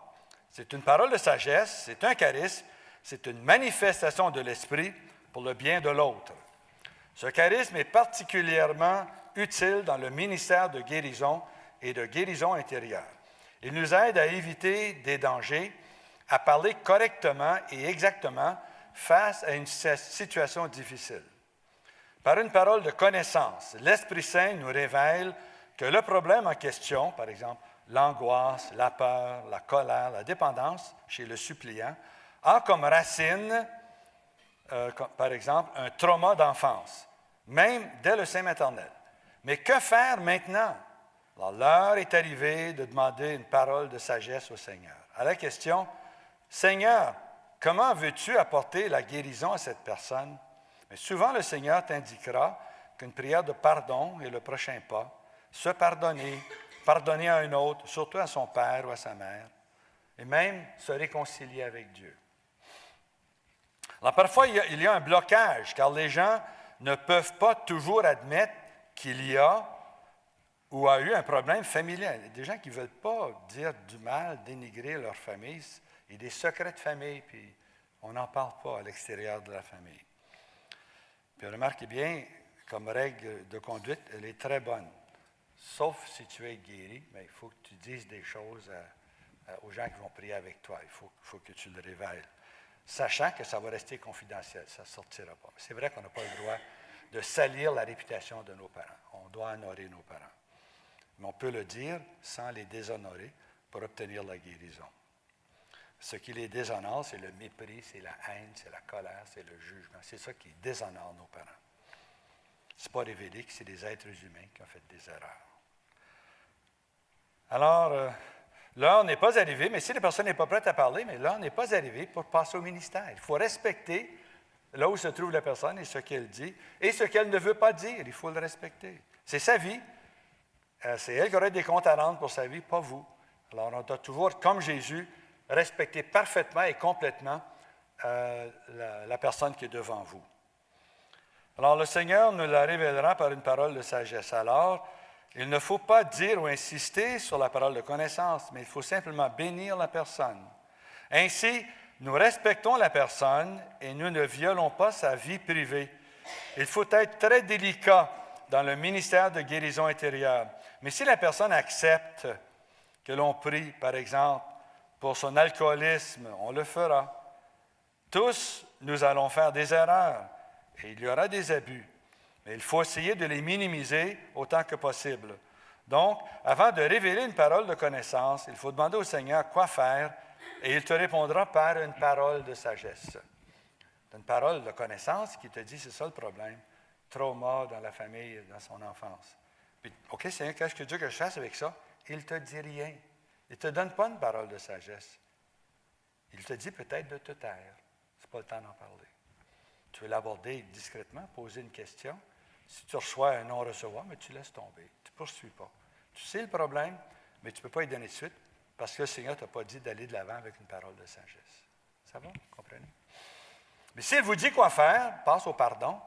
C'est une parole de sagesse, c'est un charisme, c'est une manifestation de l'Esprit pour le bien de l'autre. Ce charisme est particulièrement utile dans le ministère de guérison et de guérison intérieure. Il nous aide à éviter des dangers, à parler correctement et exactement face à une situation difficile. Par une parole de connaissance, l'Esprit Saint nous révèle que le problème en question, par exemple l'angoisse, la peur, la colère, la dépendance chez le suppliant, a comme racine, par exemple, un trauma d'enfance, même dès le sein maternel. Mais que faire maintenant? Alors, l'heure est arrivée de demander une parole de sagesse au Seigneur. À la question, « Seigneur, comment veux-tu apporter la guérison à cette personne? » Mais souvent, le Seigneur t'indiquera qu'une prière de pardon est le prochain pas. Se pardonner, pardonner à un autre, surtout à son père ou à sa mère, et même se réconcilier avec Dieu. Alors, parfois, il y a un blocage, car les gens ne peuvent pas toujours admettre qu'il y a ou a eu un problème familial. Il y a des gens qui ne veulent pas dire du mal, dénigrer leur famille. Il y a des secrets de famille, puis on n'en parle pas à l'extérieur de la famille. Puis remarquez bien, comme règle de conduite, elle est très bonne. Sauf si tu es guéri, mais il faut que tu dises des choses aux gens qui vont prier avec toi. Il faut que tu le révèles, sachant que ça va rester confidentiel, ça ne sortira pas. C'est vrai qu'on n'a pas le droit de salir la réputation de nos parents. On doit honorer nos parents. Mais on peut le dire sans les déshonorer pour obtenir la guérison. Ce qui les déshonore, c'est le mépris, c'est la haine, c'est la colère, c'est le jugement. C'est ça qui déshonore nos parents. Ce n'est pas révélé que c'est des êtres humains qui ont fait des erreurs. Alors, l'heure n'est pas arrivée, mais si la personne n'est pas prête à parler, mais l'heure n'est pas arrivée pour passer au ministère. Il faut respecter là où se trouve la personne et ce qu'elle dit, et ce qu'elle ne veut pas dire, il faut le respecter. C'est sa vie. C'est elle qui aurait des comptes à rendre pour sa vie, pas vous. Alors, on doit toujours, comme Jésus, respecter parfaitement et complètement la personne qui est devant vous. Alors, le Seigneur nous la révélera par une parole de sagesse. Alors, il ne faut pas dire ou insister sur la parole de connaissance, mais il faut simplement bénir la personne. Ainsi, nous respectons la personne et nous ne violons pas sa vie privée. Il faut être très délicat dans le ministère de guérison intérieure. Mais si la personne accepte que l'on prie, par exemple, pour son alcoolisme, on le fera. Tous, nous allons faire des erreurs et il y aura des abus. Mais il faut essayer de les minimiser autant que possible. Donc, avant de révéler une parole de connaissance, il faut demander au Seigneur quoi faire et il te répondra par une parole de sagesse. Une parole de connaissance qui te dit, c'est ça le problème, trauma dans la famille, dans son enfance. Puis, OK, Seigneur, qu'est-ce que tu veux que je fasse avec ça? Il ne te dit rien. Il ne te donne pas une parole de sagesse. Il te dit peut-être de te taire. Ce n'est pas le temps d'en parler. Tu veux l'aborder discrètement, poser une question. Si tu reçois un non-recevoir, mais tu laisses tomber. Tu ne poursuis pas. Tu sais le problème, mais tu ne peux pas y donner de suite parce que le Seigneur ne t'a pas dit d'aller de l'avant avec une parole de sagesse. Ça va? Vous comprenez? Mais s'il vous dit quoi faire, passe au pardon,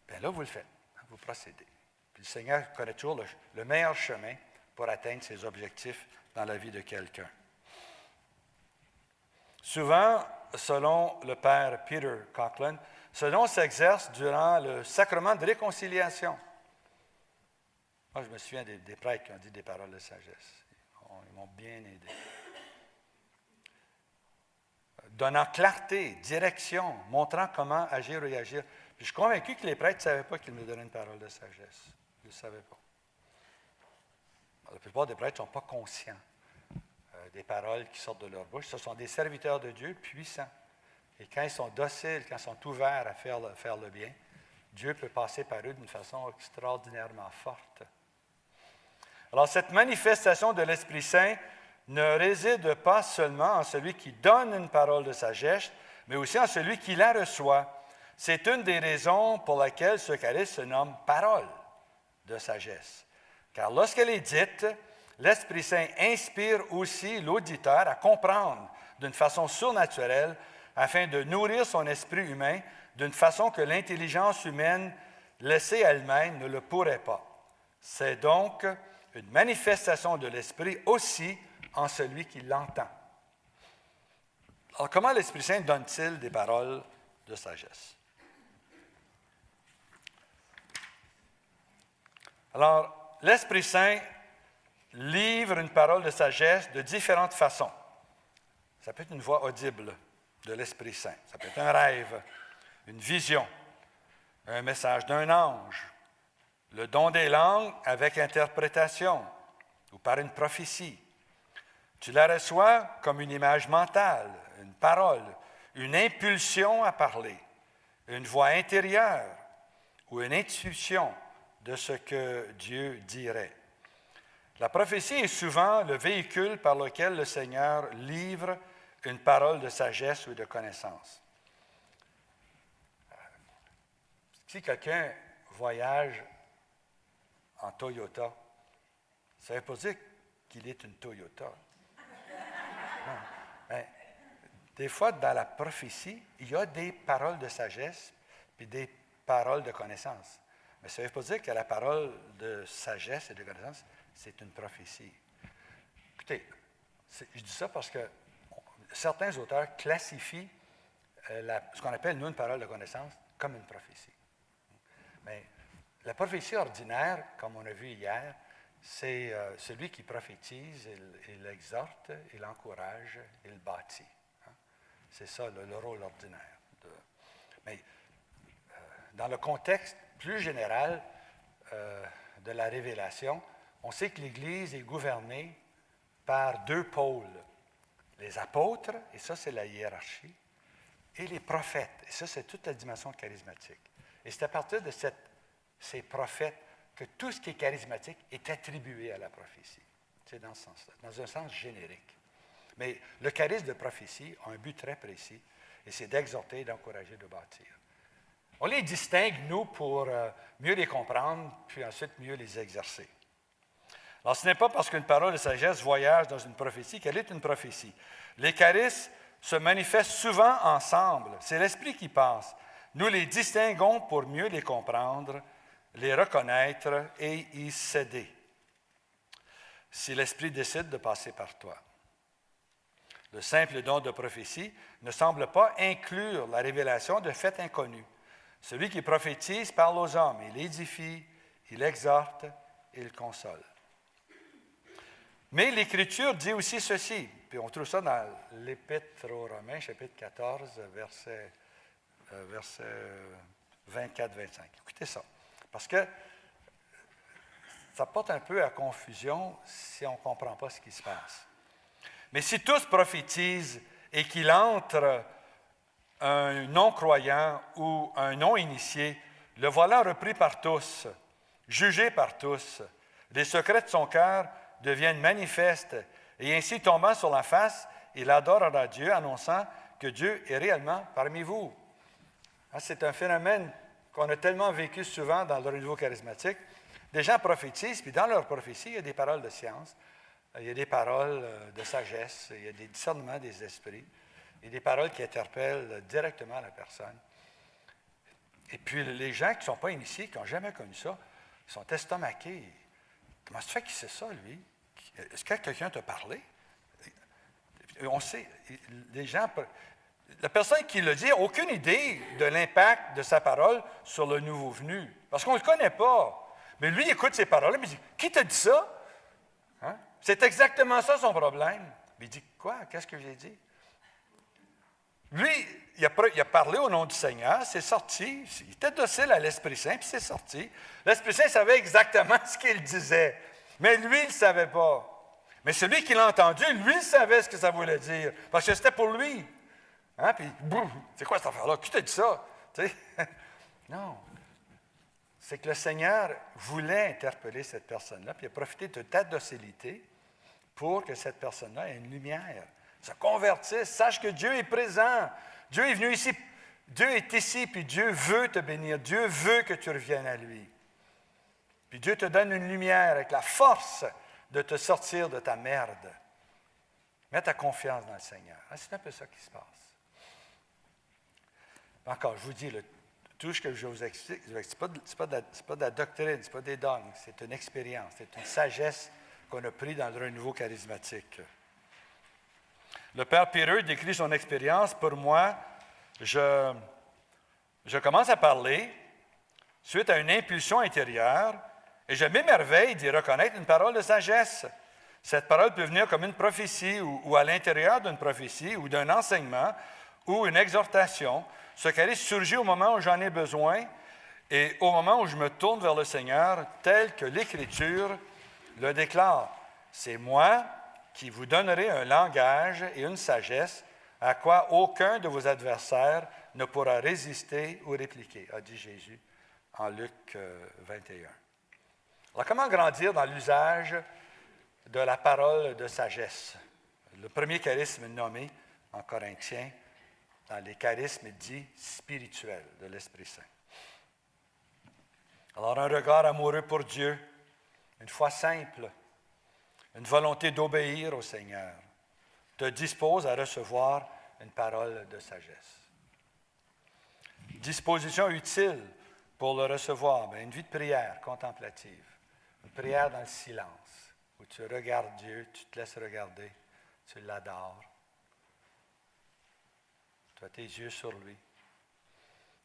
bien là, vous le faites. Vous procédez. Puis le Seigneur connaît toujours le meilleur chemin pour atteindre ses objectifs dans la vie de quelqu'un. Souvent, selon le père Peter Coughlin, ce don s'exerce durant le sacrement de réconciliation. Moi, je me souviens des prêtres qui ont dit des paroles de sagesse. Ils m'ont bien aidé. Donnant clarté, direction, montrant comment agir ou réagir. Puis je suis convaincu que les prêtres ne savaient pas qu'ils me donnaient une parole de sagesse. Ils ne le savaient pas. La plupart des prêtres ne sont pas conscients des paroles qui sortent de leur bouche. Ce sont des serviteurs de Dieu puissants. Et quand ils sont dociles, quand ils sont ouverts à faire le bien, Dieu peut passer par eux d'une façon extraordinairement forte. Alors, cette manifestation de l'Esprit Saint ne réside pas seulement en celui qui donne une parole de sagesse, mais aussi en celui qui la reçoit. C'est une des raisons pour laquelle ce charisme se nomme parole de sagesse. Car lorsqu'elle est dite, l'Esprit Saint inspire aussi l'auditeur à comprendre d'une façon surnaturelle afin de nourrir son esprit humain d'une façon que l'intelligence humaine laissée elle-même ne le pourrait pas. C'est donc une manifestation de l'Esprit aussi en celui qui l'entend. Alors, comment l'Esprit Saint donne-t-il des paroles de sagesse? Alors, l'Esprit Saint livre une parole de sagesse de différentes façons. Ça peut être une voix audible de l'Esprit Saint. Ça peut être un rêve, une vision, un message d'un ange, le don des langues avec interprétation ou par une prophétie. Tu la reçois comme une image mentale, une parole, une impulsion à parler, une voix intérieure ou une intuition de ce que Dieu dirait. La prophétie est souvent le véhicule par lequel le Seigneur livre une parole de sagesse ou de connaissance. Si quelqu'un voyage en Toyota, ça ne veut pas dire qu'il est une Toyota. Non. Mais, des fois, dans la prophétie, il y a des paroles de sagesse et des paroles de connaissance. Mais ça ne veut pas dire que la parole de sagesse et de connaissance, c'est une prophétie. Écoutez, je dis ça parce que certains auteurs classifient ce qu'on appelle, nous, une parole de connaissance, comme une prophétie. Mais la prophétie ordinaire, comme on a vu hier, c'est celui qui prophétise, il exhorte, il encourage, il bâtit. Hein? C'est ça le rôle ordinaire. Mais dans le contexte plus général de la révélation, on sait que l'Église est gouvernée par deux pôles. Les apôtres, et ça c'est la hiérarchie, et les prophètes, et ça c'est toute la dimension charismatique. Et c'est à partir de ces prophètes que tout ce qui est charismatique est attribué à la prophétie. C'est dans ce sens-là, dans un sens générique. Mais le charisme de prophétie a un but très précis, et c'est d'exhorter, d'encourager, de bâtir. On les distingue, nous, pour mieux les comprendre, puis ensuite mieux les exercer. Alors, ce n'est pas parce qu'une parole de sagesse voyage dans une prophétie qu'elle est une prophétie. Les charismes se manifestent souvent ensemble. C'est l'Esprit qui passe. Nous les distinguons pour mieux les comprendre, les reconnaître et y céder. Si l'Esprit décide de passer par toi. Le simple don de prophétie ne semble pas inclure la révélation de faits inconnus. Celui qui prophétise parle aux hommes, il édifie, il exhorte, il console. Mais l'Écriture dit aussi ceci, puis on trouve ça dans l'Épître aux Romains, chapitre 14, verset 24-25. Écoutez ça, parce que ça porte un peu à confusion si on ne comprend pas ce qui se passe. Mais si tous prophétisent et qu'il entre un non-croyant ou un non-initié, le voilà repris par tous, jugé par tous. Les secrets de son cœur deviennent manifestes, et ainsi tombant sur la face, il adorera Dieu, annonçant que Dieu est réellement parmi vous. C'est un phénomène qu'on a tellement vécu souvent dans le renouveau charismatique. Des gens prophétisent, puis dans leur prophétie, il y a des paroles de science, il y a des paroles de sagesse, il y a des discernements des esprits, il y a des paroles qui interpellent directement la personne. Et puis les gens qui ne sont pas initiés, qui n'ont jamais connu ça, ils sont estomaqués. Comment ça fait qu'il sait ça, lui? Est-ce que quelqu'un t'a parlé? On sait, les gens, la personne qui le dit n'a aucune idée de l'impact de sa parole sur le nouveau venu, parce qu'on ne le connaît pas. Mais lui, il écoute ces paroles-là, mais il dit, qui t'a dit ça? Hein? C'est exactement ça son problème. Mais il dit, quoi? Qu'est-ce que j'ai dit? Lui, il a parlé au nom du Seigneur, c'est sorti, il était docile à l'Esprit Saint, puis c'est sorti. L'Esprit Saint savait exactement ce qu'il disait, mais lui, il ne savait pas. Mais celui qui l'a entendu, lui, il savait ce que ça voulait dire, parce que c'était pour lui. Hein? Puis, boum, c'est quoi cette affaire-là? Qui t'a dit ça? Tu sais? Non. C'est que le Seigneur voulait interpeller cette personne-là, puis il a profité de ta docilité pour que cette personne-là ait une lumière, se convertisse, sache que Dieu est présent. Dieu est venu ici, Dieu est ici, puis Dieu veut te bénir. Dieu veut que tu reviennes à lui. Puis Dieu te donne une lumière avec la force de te sortir de ta merde. Mets ta confiance dans le Seigneur. C'est un peu ça qui se passe. Encore, je vous dis, tout ce que je vous explique, ce n'est pas de la doctrine, ce n'est pas des dogmes, c'est une expérience, c'est une sagesse qu'on a prise dans le renouveau charismatique. Le Père Pireux décrit son expérience. Pour moi, je commence à parler suite à une impulsion intérieure et je m'émerveille d'y reconnaître une parole de sagesse. Cette parole peut venir comme une prophétie ou à l'intérieur d'une prophétie ou d'un enseignement ou une exhortation. Ce charisme surgit au moment où j'en ai besoin et au moment où je me tourne vers le Seigneur, tel que l'Écriture le déclare. C'est moi qui vous donnerai un langage et une sagesse à quoi aucun de vos adversaires ne pourra résister ou répliquer, a dit Jésus en Luc 21. Alors, comment grandir dans l'usage de la parole de sagesse? Le premier charisme nommé en Corinthiens, dans les charismes dits spirituels de l'Esprit Saint. Alors, un regard amoureux pour Dieu, une foi simple, une volonté d'obéir au Seigneur, te dispose à recevoir une parole de sagesse. Disposition utile pour le recevoir, bien, une vie de prière contemplative, une prière dans le silence, où tu regardes Dieu, tu te laisses regarder, tu l'adores. Tu as tes yeux sur lui,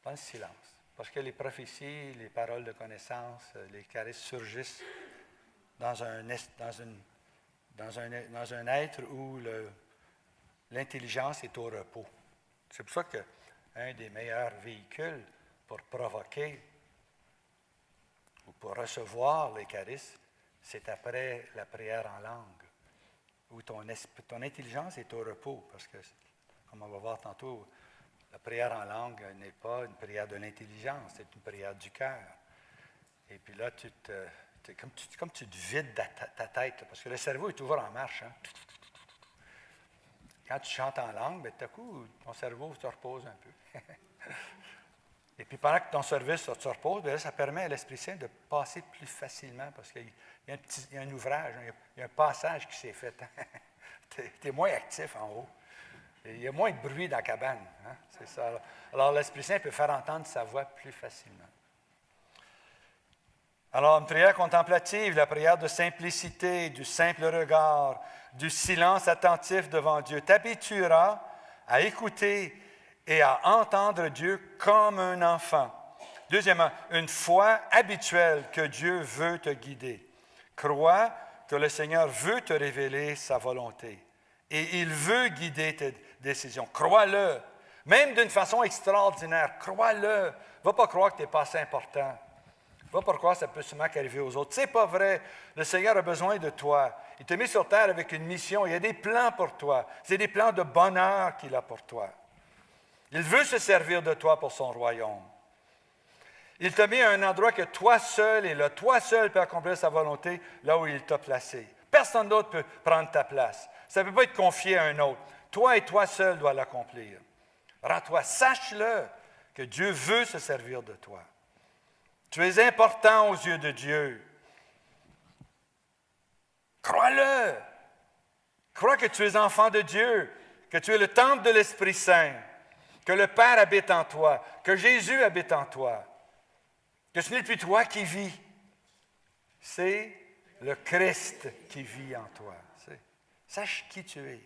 dans le silence. Parce que les prophéties, les paroles de connaissance, les charismes surgissent dans un être où l'intelligence est au repos. C'est pour ça qu'un des meilleurs véhicules pour provoquer ou pour recevoir les charismes, c'est après la prière en langue, où ton intelligence est au repos, parce que, comme on va voir tantôt, la prière en langue n'est pas une prière de l'intelligence, c'est une prière du cœur. Et puis là, comme tu te vides ta tête, parce que le cerveau est toujours en marche. Hein? Quand tu chantes en langue, bien, tout à coup, ton cerveau se repose un peu. Et puis pendant que ton service, tu te reposes, bien là, ça permet à l'Esprit Saint de passer plus facilement parce qu'il y a un ouvrage, il y a un passage qui s'est fait. Tu es moins actif en haut. Et il y a moins de bruit dans la cabane. Hein? C'est ça. Alors l'Esprit Saint peut faire entendre sa voix plus facilement. Alors, une prière contemplative, la prière de simplicité, du simple regard, du silence attentif devant Dieu, t'habituera à écouter et à entendre Dieu comme un enfant. Deuxièmement, une foi habituelle que Dieu veut te guider. Crois que le Seigneur veut te révéler sa volonté et il veut guider tes décisions. Crois-le, même d'une façon extraordinaire. Crois-le. Ne va pas croire que tu n'es pas assez important. Va pas croire que ça peut seulement qu'arriver aux autres. Ce n'est pas vrai. Le Seigneur a besoin de toi. Il t'a mis sur terre avec une mission. Il y a des plans pour toi. C'est des plans de bonheur qu'il a pour toi. Il veut se servir de toi pour son royaume. Il t'a mis à un endroit que toi seul, et là, toi seul peux accomplir sa volonté là où il t'a placé. Personne d'autre peut prendre ta place. Ça ne peut pas être confié à un autre. Toi et toi seul dois l'accomplir. Rends-toi, sache-le que Dieu veut se servir de toi. Tu es important aux yeux de Dieu. Crois-le. Crois que tu es enfant de Dieu, que tu es le temple de l'Esprit Saint, que le Père habite en toi, que Jésus habite en toi, que ce n'est plus toi qui vis, c'est le Christ qui vit en toi. Sache qui tu es.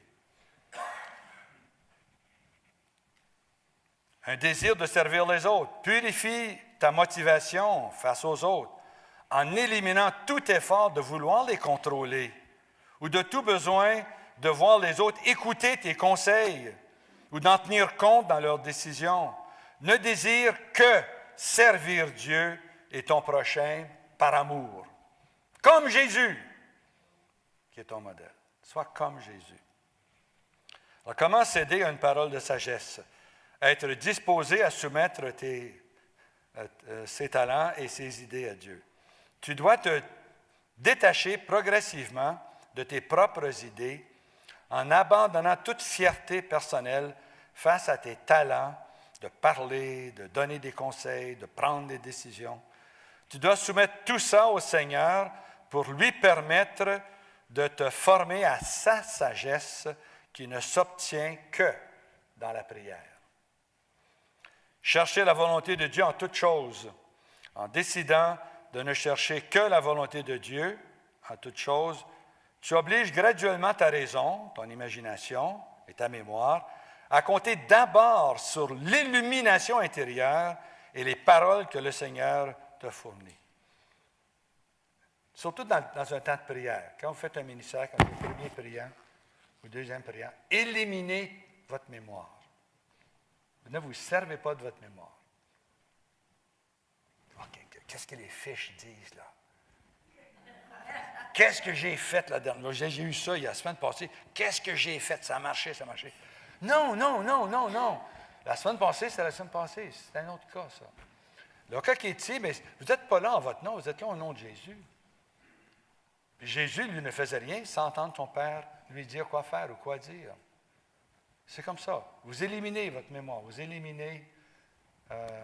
Un désir de servir les autres. Purifie ta motivation face aux autres en éliminant tout effort de vouloir les contrôler ou de tout besoin de voir les autres écouter tes conseils ou d'en tenir compte dans leurs décisions. Ne désire que servir Dieu et ton prochain par amour. Comme Jésus, qui est ton modèle. Sois comme Jésus. Alors, comment céder à une parole de sagesse? Être disposé à soumettre ses talents et ses idées à Dieu. Tu dois te détacher progressivement de tes propres idées en abandonnant toute fierté personnelle face à tes talents de parler, de donner des conseils, de prendre des décisions. Tu dois soumettre tout ça au Seigneur pour lui permettre de te former à sa sagesse qui ne s'obtient que dans la prière. Chercher la volonté de Dieu en toutes choses, en décidant de ne chercher que la volonté de Dieu en toutes choses, tu obliges graduellement ta raison, ton imagination et ta mémoire à compter d'abord sur l'illumination intérieure et les paroles que le Seigneur te fournit. Surtout dans un temps de prière. Quand vous faites un ministère, quand vous êtes premier priant ou deuxième priant, éliminez votre mémoire. Ne vous servez pas de votre mémoire. Okay, qu'est-ce que les fiches disent là? Qu'est-ce que j'ai fait la dernière? J'ai eu ça il y a la semaine passée. Qu'est-ce que j'ai fait? Ça a marché, ça a marché. Non. La semaine passée, c'était la semaine passée. C'est un autre cas, ça. Le cas qui est ici, mais vous n'êtes pas là en votre nom, vous êtes là au nom de Jésus. Puis Jésus, lui, ne faisait rien sans entendre son Père lui dire quoi faire ou quoi dire. C'est comme ça. Vous éliminez votre mémoire, vous éliminez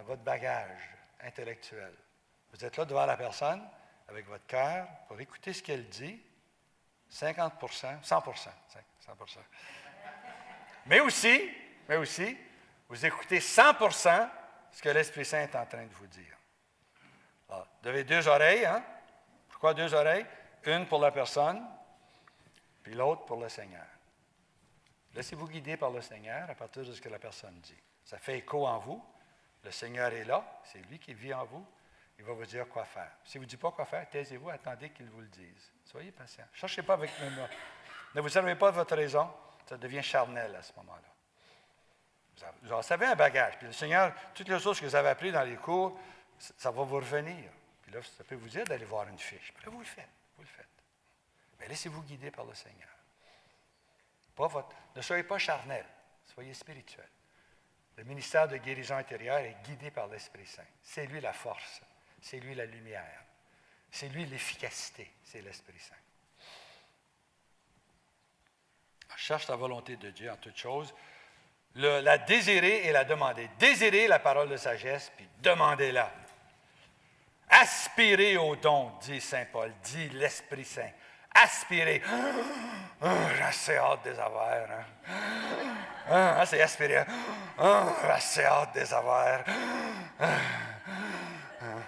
votre bagage intellectuel. Vous êtes là devant la personne, avec votre cœur, pour écouter ce qu'elle dit, 50%, 100%. Mais aussi, vous écoutez 100% ce que l'Esprit Saint est en train de vous dire. Alors, vous avez deux oreilles, hein? Pourquoi deux oreilles? Une pour la personne, puis l'autre pour le Seigneur. Laissez-vous guider par le Seigneur à partir de ce que la personne dit. Ça fait écho en vous. Le Seigneur est là, c'est lui qui vit en vous. Il va vous dire quoi faire. S'il ne vous dit pas quoi faire, taisez-vous, attendez qu'il vous le dise. Soyez patient. Ne cherchez pas avec le mot. Ne vous servez pas de votre raison, ça devient charnel à ce moment-là. Vous en savez un bagage. Puis le Seigneur, toutes les choses que vous avez apprises dans les cours, ça va vous revenir. Puis là, ça peut vous dire d'aller voir une fiche. Puis là, vous le faites. Mais laissez-vous guider par le Seigneur. Ne soyez pas charnel, soyez spirituel. Le ministère de guérison intérieure est guidé par l'Esprit Saint. C'est lui la force, c'est lui la lumière, c'est lui l'efficacité, c'est l'Esprit Saint. Cherche la volonté de Dieu en toutes choses. la désirer et la demander. Désirez la parole de sagesse, puis demandez-la. Aspirez au don, dit saint Paul, dit l'Esprit Saint. Aspirez. J'ai assez hâte des avoir. C'est aspirer. J'ai assez hâte des avoir.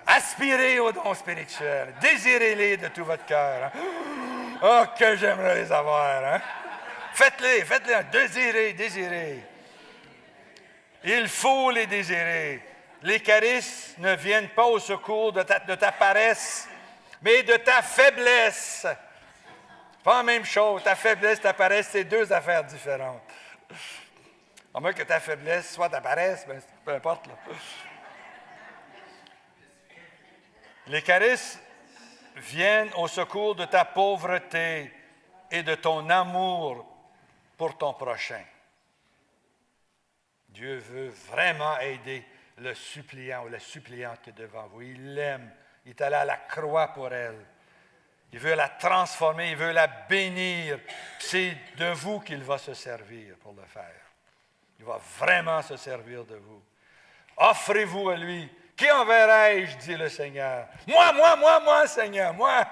Aspirez aux dons spirituels. Désirez-les de tout votre cœur. Oh, que j'aimerais les avoir. Faites-les. Désirez. Il faut les désirer. Les charismes ne viennent pas au secours de ta paresse, mais de ta faiblesse. Pas la même chose. Ta faiblesse, ta paresse, c'est deux affaires différentes. À moins que ta faiblesse soit ta paresse, ben, peu importe. Là. Les charismes viennent au secours de ta pauvreté et de ton amour pour ton prochain. Dieu veut vraiment aider le suppliant ou la suppliante qui est devant vous. Il l'aime. Il est allé à la croix pour elle. Il veut la transformer, il veut la bénir. C'est de vous qu'il va se servir pour le faire. Il va vraiment se servir de vous. Offrez-vous à lui. Qui enverrai-je, dit le Seigneur? Moi, Seigneur, moi.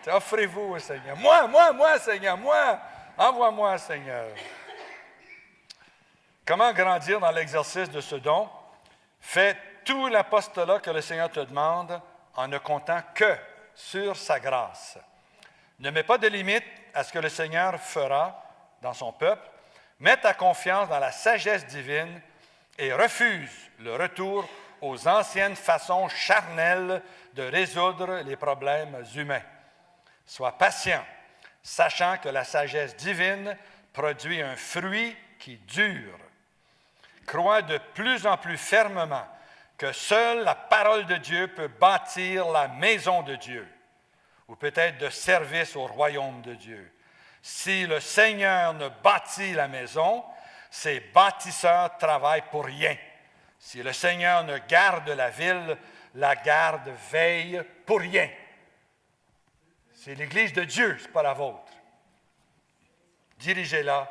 Offrez-vous au Seigneur. Moi, Seigneur, moi. Envoie-moi, Seigneur. Comment grandir dans l'exercice de ce don? Fais tout l'apostolat que le Seigneur te demande en ne comptant que sur sa grâce. Ne mets pas de limite à ce que le Seigneur fera dans son peuple. Mets ta confiance dans la sagesse divine et refuse le retour aux anciennes façons charnelles de résoudre les problèmes humains. Sois patient, sachant que la sagesse divine produit un fruit qui dure. Crois de plus en plus fermement que seule la parole de Dieu peut bâtir la maison de Dieu, ou peut-être de service au royaume de Dieu. Si le Seigneur ne bâtit la maison, ses bâtisseurs travaillent pour rien. Si le Seigneur ne garde la ville, la garde veille pour rien. C'est l'Église de Dieu, ce n'est pas la vôtre. Dirigez-la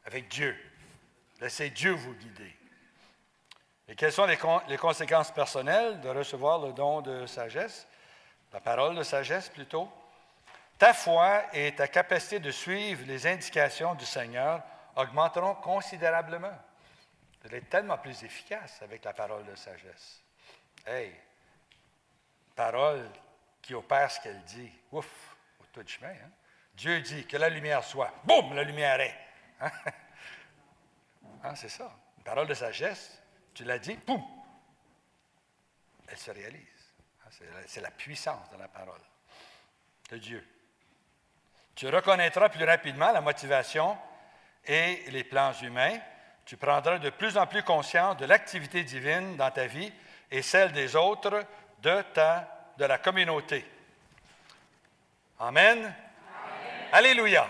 avec Dieu. Laissez Dieu vous guider. Et quelles sont les conséquences personnelles de recevoir le don de sagesse? La parole de sagesse, plutôt. Ta foi et ta capacité de suivre les indications du Seigneur augmenteront considérablement. Vous allez être tellement plus efficace avec la parole de sagesse. Hey, parole qui opère ce qu'elle dit. Ouf, au tout chemin. Hein? Dieu dit que la lumière soit. Boum, la lumière est. Hein? C'est ça. Une parole de sagesse, tu l'as dit, boum, elle se réalise. C'est la puissance de la parole de Dieu. Tu reconnaîtras plus rapidement la motivation et les plans humains. Tu prendras de plus en plus conscience de l'activité divine dans ta vie et celle des autres de la communauté. Amen. Alléluia.